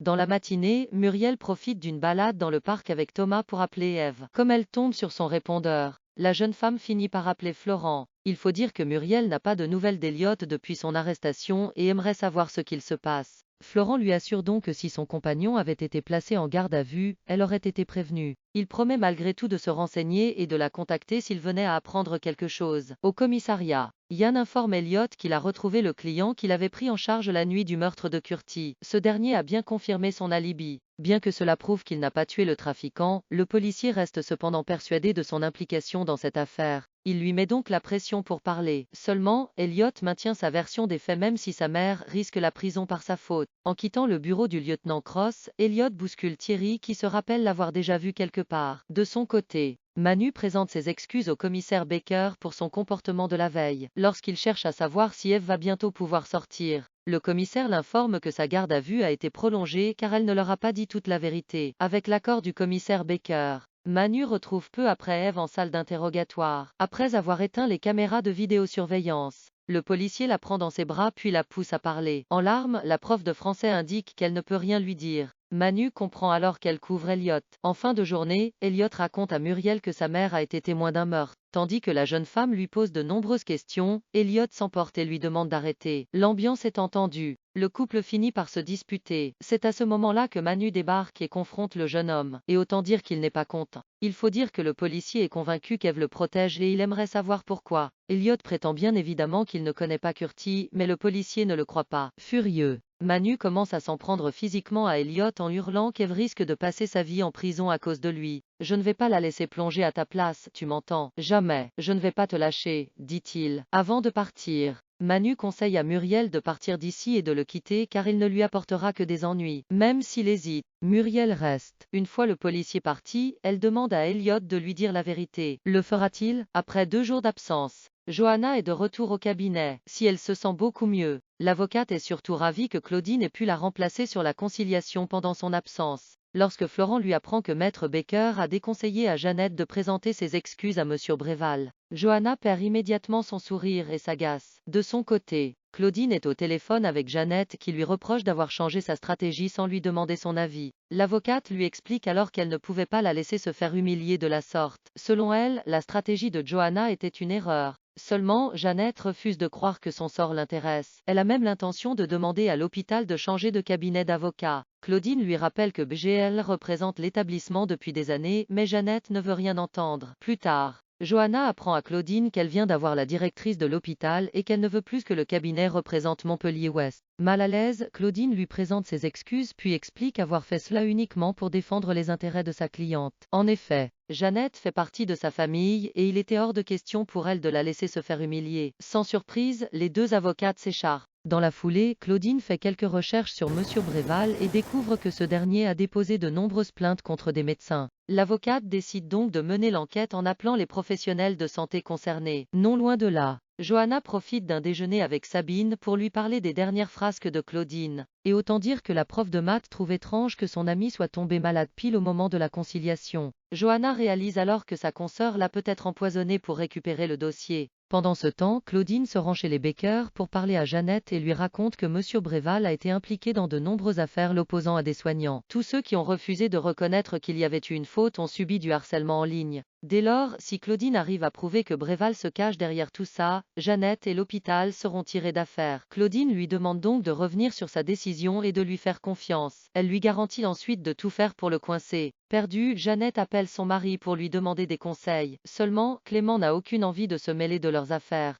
Dans la matinée, Muriel profite d'une balade dans le parc avec Thomas pour appeler Ève. Comme elle tombe sur son répondeur, la jeune femme finit par appeler Florent. Il faut dire que Muriel n'a pas de nouvelles d'Elliot depuis son arrestation et aimerait savoir ce qu'il se passe. Florent lui assure donc que si son compagnon avait été placé en garde à vue, elle aurait été prévenue. Il promet malgré tout de se renseigner et de la contacter s'il venait à apprendre quelque chose. Au commissariat, Yann informe Elliot qu'il a retrouvé le client qu'il avait pris en charge la nuit du meurtre de Curti. Ce dernier a bien confirmé son alibi. Bien que cela prouve qu'il n'a pas tué le trafiquant, le policier reste cependant persuadé de son implication dans cette affaire. Il lui met donc la pression pour parler. Seulement, Elliot maintient sa version des faits même si sa mère risque la prison par sa faute. En quittant le bureau du lieutenant Cross, Elliot bouscule Thierry qui se rappelle l'avoir déjà vu quelque part. De son côté, Manu présente ses excuses au commissaire Baker pour son comportement de la veille. Lorsqu'il cherche à savoir si Ève va bientôt pouvoir sortir, le commissaire l'informe que sa garde à vue a été prolongée car elle ne leur a pas dit toute la vérité. Avec l'accord du commissaire Baker, Manu retrouve peu après Ève en salle d'interrogatoire. Après avoir éteint les caméras de vidéosurveillance, le policier la prend dans ses bras puis la pousse à parler. En larmes, la prof de français indique qu'elle ne peut rien lui dire. Manu comprend alors qu'elle couvre Elliot. En fin de journée, Elliot raconte à Muriel que sa mère a été témoin d'un meurtre. Tandis que la jeune femme lui pose de nombreuses questions, Elliot s'emporte et lui demande d'arrêter. L'ambiance étant tendue, le couple finit par se disputer. C'est à ce moment-là que Manu débarque et confronte le jeune homme. Et autant dire qu'il n'est pas content. Il faut dire que le policier est convaincu qu'Ève le protège et il aimerait savoir pourquoi. Elliot prétend bien évidemment qu'il ne connaît pas Curti, mais le policier ne le croit pas. Furieux, Manu commence à s'en prendre physiquement à Elliot en hurlant qu'Ève risque de passer sa vie en prison à cause de lui. Je ne vais pas la laisser plonger à ta place, tu m'entends? Jamais, je ne vais pas te lâcher, dit-il. Avant de partir, Manu conseille à Muriel de partir d'ici et de le quitter car il ne lui apportera que des ennuis. Même s'il hésite, Muriel reste. Une fois le policier parti, elle demande à Elliot de lui dire la vérité. Le fera-t-il? Après 2 jours d'absence, Johanna est de retour au cabinet. Si elle se sent beaucoup mieux, l'avocate est surtout ravie que Claudine ait pu la remplacer sur la conciliation pendant son absence. Lorsque Florent lui apprend que Maître Baker a déconseillé à Jeannette de présenter ses excuses à Monsieur Bréval, Johanna perd immédiatement son sourire et s'agace. De son côté, Claudine est au téléphone avec Jeannette qui lui reproche d'avoir changé sa stratégie sans lui demander son avis. L'avocate lui explique alors qu'elle ne pouvait pas la laisser se faire humilier de la sorte. Selon elle, la stratégie de Johanna était une erreur. Seulement, Jeannette refuse de croire que son sort l'intéresse. Elle a même l'intention de demander à l'hôpital de changer de cabinet d'avocat. Claudine lui rappelle que BGL représente l'établissement depuis des années, mais Jeannette ne veut rien entendre. Plus tard, Johanna apprend à Claudine qu'elle vient d'avoir la directrice de l'hôpital et qu'elle ne veut plus que le cabinet représente Montpellier-Ouest. Mal à l'aise, Claudine lui présente ses excuses puis explique avoir fait cela uniquement pour défendre les intérêts de sa cliente. En effet, Jeannette fait partie de sa famille et il était hors de question pour elle de la laisser se faire humilier. Sans surprise, les deux avocates s'écharpent. Dans la foulée, Claudine fait quelques recherches sur Monsieur Bréval et découvre que ce dernier a déposé de nombreuses plaintes contre des médecins. L'avocate décide donc de mener l'enquête en appelant les professionnels de santé concernés. Non loin de là, Johanna profite d'un déjeuner avec Sabine pour lui parler des dernières frasques de Claudine. Et autant dire que la prof de maths trouve étrange que son amie soit tombée malade pile au moment de la conciliation. Johanna réalise alors que sa consoeur l'a peut-être empoisonnée pour récupérer le dossier. Pendant ce temps, Claudine se rend chez les Baker pour parler à Jeannette et lui raconte que Monsieur Bréval a été impliqué dans de nombreuses affaires l'opposant à des soignants. Tous ceux qui ont refusé de reconnaître qu'il y avait eu une faute ont subi du harcèlement en ligne. Dès lors, si Claudine arrive à prouver que Bréval se cache derrière tout ça, Jeannette et l'hôpital seront tirés d'affaire. Claudine lui demande donc de revenir sur sa décision et de lui faire confiance. Elle lui garantit ensuite de tout faire pour le coincer. Perdue, Jeannette appelle son mari pour lui demander des conseils. Seulement, Clément n'a aucune envie de se mêler de leurs affaires.